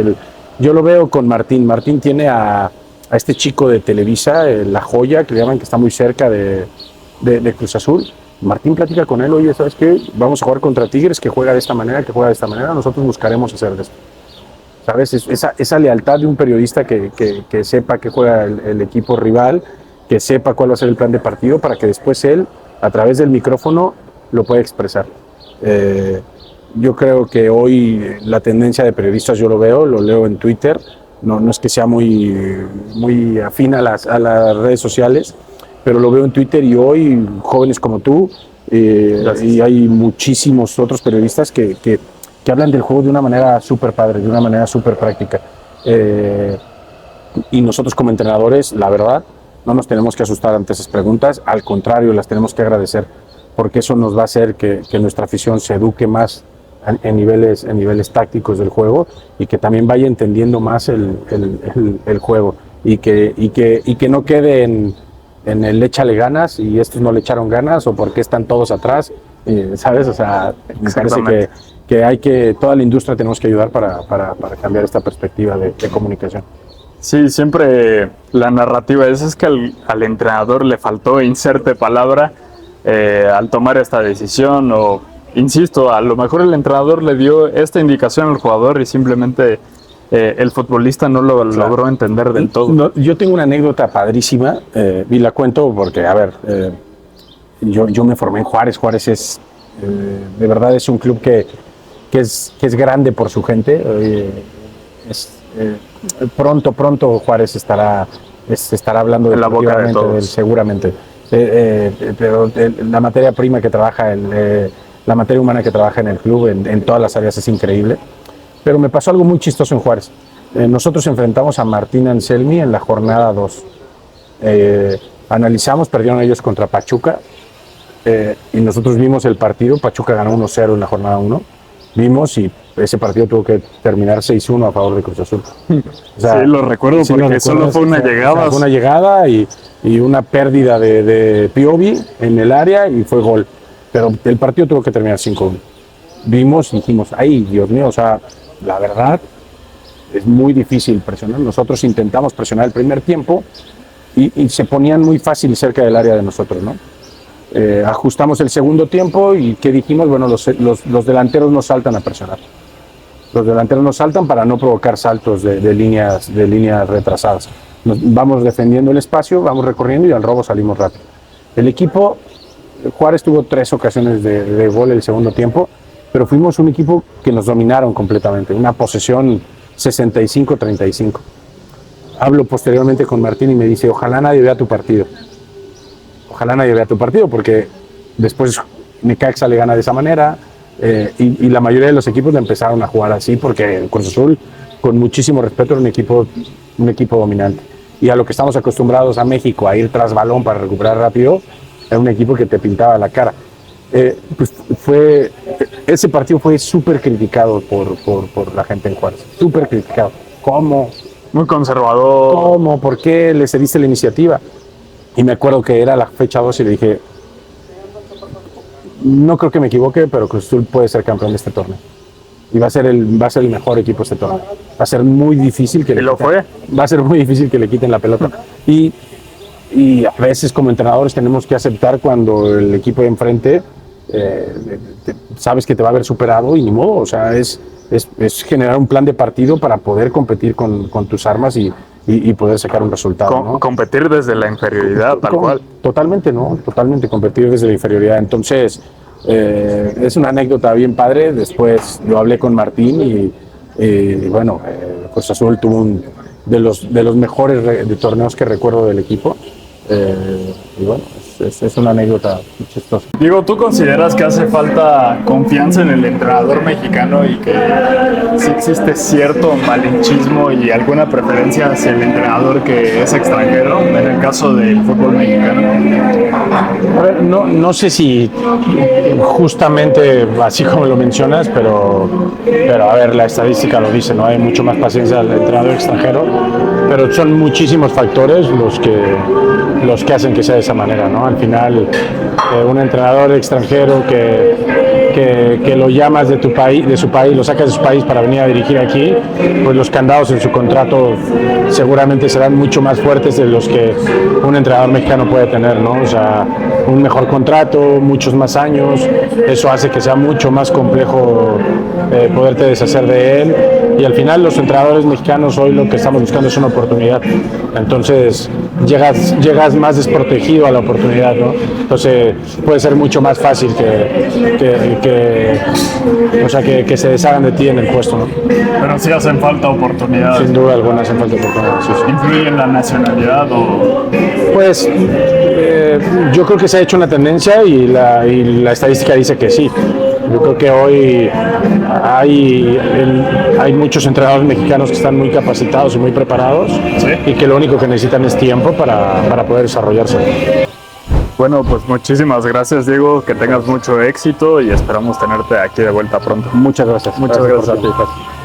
Yo lo veo con Martín. Martín tiene a este chico de Televisa, La Joya, que le llaman, que está muy cerca de Cruz Azul. Martín platica con él, oye, ¿sabes qué? Vamos a jugar contra Tigres, que juega de esta manera, nosotros buscaremos hacer de esto. ¿sabes? Esa lealtad de un periodista que sepa que juega el equipo rival, que sepa cuál va a ser el plan de partido para que después él, a través del micrófono, lo pueda expresar. Yo creo que hoy la tendencia de periodistas, yo lo leo en Twitter, no es que sea muy afín a las redes sociales, pero lo veo en Twitter y hoy jóvenes como tú, y hay muchísimos otros periodistas que hablan del juego de una manera súper padre, de una manera súper práctica. Y nosotros como entrenadores, la verdad, no nos tenemos que asustar ante esas preguntas, al contrario, las tenemos que agradecer, porque eso nos va a hacer que nuestra afición se eduque más en niveles tácticos del juego y que también vaya entendiendo más el juego y que no quede en el échale ganas y estos no le echaron ganas o porque están todos atrás, ¿sabes? O sea, me parece que toda la industria tenemos que ayudar para cambiar esta perspectiva de comunicación. Sí, siempre la narrativa es que al entrenador le faltó inserte palabra al tomar esta decisión o, insisto, a lo mejor el entrenador le dio esta indicación al jugador y simplemente el futbolista no lo logró entender del todo. No, yo tengo una anécdota padrísima y la cuento porque, a ver, yo me formé en Juárez. Juárez es, de verdad, es un club que es grande por su gente. Pronto Juárez estará hablando de la boca de todos. De él, seguramente. Pero la materia prima que trabaja, la materia humana que trabaja en el club, en todas las áreas, es increíble. Pero me pasó algo muy chistoso en Juárez. Nosotros enfrentamos a Martín Anselmi en la jornada 2. Analizamos, perdieron ellos contra Pachuca y nosotros vimos el partido. Pachuca ganó 1-0 en la jornada 1. Vimos y ese partido tuvo que terminar 6-1 a favor de Cruz Azul. O sea, sí, lo recuerdo porque solo fue una llegada. Fue una llegada y una pérdida de Piovi en el área y fue gol. Pero el partido tuvo que terminar 5-1. Vimos y dijimos, ay, Dios mío, o sea, la verdad es muy difícil presionar. Nosotros intentamos presionar el primer tiempo y se ponían muy fácil cerca del área de nosotros, ¿no? Ajustamos el segundo tiempo y ¿qué dijimos? Bueno, los delanteros no saltan a presionar. Los delanteros no saltan para no provocar saltos de líneas retrasadas. Vamos defendiendo el espacio, vamos recorriendo y al robo salimos rápido. El equipo, Juárez tuvo 3 ocasiones de gol el segundo tiempo, pero fuimos un equipo que nos dominaron completamente, una posesión 65-35. Hablo posteriormente con Martín y me dice, ojalá nadie vea tu partido. Ojalá nadie vea tu partido, porque después Necaxa le gana de esa manera y la mayoría de los equipos empezaron a jugar así, porque el Cruz Azul, con muchísimo respeto, era un equipo dominante. Y a lo que estamos acostumbrados a México, a ir tras balón para recuperar rápido, era un equipo que te pintaba la cara. Ese partido fue súper criticado por la gente en Juárez, súper criticado. ¿Cómo? Muy conservador. ¿Cómo? ¿Por qué le cediste la iniciativa? Y me acuerdo que era la fecha 2 y le dije, no creo que me equivoque, pero Cruz Azul puede ser campeón de este torneo. Y va a ser el mejor equipo de este torneo. Va a ser muy difícil que Va a ser muy difícil que le quiten la pelota. Y a veces como entrenadores tenemos que aceptar cuando el equipo de enfrente sabes que te va a haber superado y ni modo. O sea, es generar un plan de partido para poder competir con tus armas y poder sacar un resultado, ¿no? Competir desde la inferioridad, tal cual. Totalmente, ¿no? Totalmente competir desde la inferioridad. Entonces, es una anécdota bien padre. Después lo hablé con Martín y bueno, Cruz Azul tuvo de los mejores torneos que recuerdo del equipo. Y bueno, es una anécdota chistosa. Diego, ¿tú consideras que hace falta confianza en el entrenador mexicano y que sí existe cierto malinchismo y alguna preferencia hacia el entrenador que es extranjero en el caso del fútbol mexicano? A ver, no sé si justamente así como lo mencionas, pero a ver, la estadística lo dice, ¿no? Hay mucho más paciencia al entrenador extranjero, pero son muchísimos factores los que hacen que sea de esa manera, ¿no? Al final, un entrenador extranjero que lo llamas de su país, lo sacas de su país para venir a dirigir aquí, pues los candados en su contrato seguramente serán mucho más fuertes de los que un entrenador mexicano puede tener, ¿no? O sea, un mejor contrato, muchos más años, eso hace que sea mucho más complejo poderte deshacer de él Y al final los entrenadores mexicanos hoy lo que estamos buscando es una oportunidad. Entonces llegas más desprotegido a la oportunidad, ¿no? Entonces puede ser mucho más fácil que se deshagan de ti en el puesto, ¿no? Pero sí hacen falta oportunidades. Sin duda alguna hacen falta oportunidades. Sí, sí. ¿Influye en la nacionalidad o...? Pues yo creo que se ha hecho una tendencia y la estadística dice que sí. Yo creo que hoy hay muchos entrenadores mexicanos que están muy capacitados y muy preparados, ¿sí? Y que lo único que necesitan es tiempo para poder desarrollarse. Bueno, pues muchísimas gracias, Diego, que tengas mucho éxito y esperamos tenerte aquí de vuelta pronto. Muchas gracias. Muchas gracias. Por tu participación.